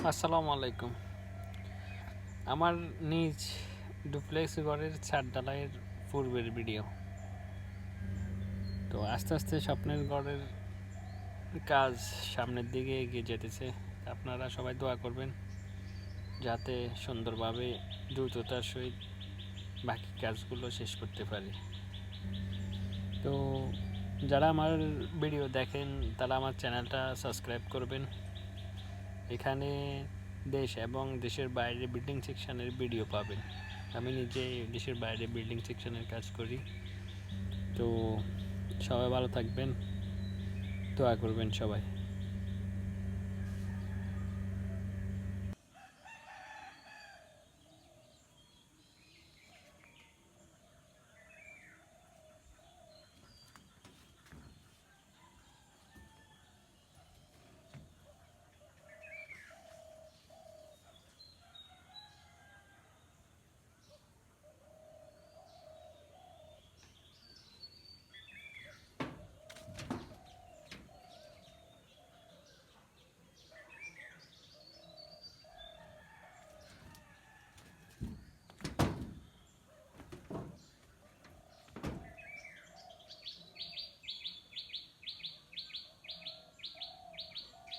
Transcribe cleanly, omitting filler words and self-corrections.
আসসালামু আলাইকুম। আমার নিজ ডুপ্লেক্স ঘরের ছাদ ঢালাইয়ের পূর্বের ভিডিও। তো আস্তে আস্তে স্বপ্নের ঘরের কাজ সামনের দিকে এগিয়ে যেতেছে। আপনারা সবাই দোয়া করবেন যাতে সুন্দরভাবে দ্রুততার সহিত বাকি কাজগুলো শেষ করতে পারি। তো যারা আমার ভিডিও দেখেন তারা আমার চ্যানেলটা সাবস্ক্রাইব করবেন। এখানে দেশ এবং দেশের বাইরে বিল্ডিং সেকশনের ভিডিও পাবেন। আমি নিজে দেশের বাইরে বিল্ডিং সেকশনের কাজ করি। তো সবাই ভালো থাকবেন, দোয়া করবেন সবাই।